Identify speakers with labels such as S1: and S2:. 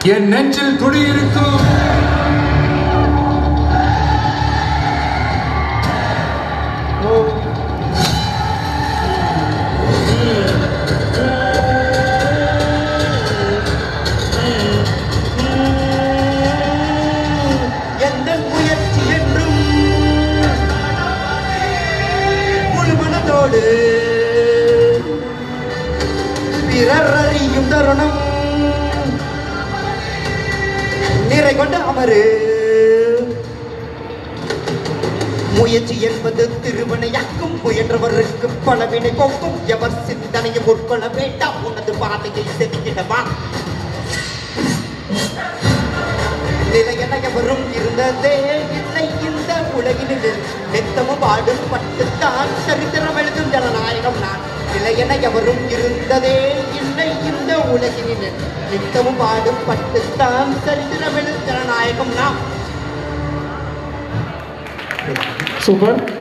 S1: என் நெஞ்சில் குடியிருக்கும்
S2: எந்த முயற்சி என்றும் முழு மனதோடு பிறர் அறியும் தருணம் நிறை கொண்டு அமரு. முயற்சி என்பது திருவினையாக்கும், முயன்றவருக்கு பலவினை போக்கும். எவர் சிந்தனையும் உட்கொள்ள வேண்டாம், உனது பாதையை செதுக்கிடவா. நிலையென எவரும் இருந்ததே இல்லை இந்த உலகினில், நித்தமும் பாடும் பட்டுத்தான் சரித்திரம் எழுதும் ஜனநாயகம் நான். நிலையென எவரும் இருந்ததே இல்லை இந்த உலகினில், நித்தமும் பாடும் பட்டுத்தான் சரித்திரம் எழுதும் ஜனநாயகம் நான்.
S1: சூப்பர்.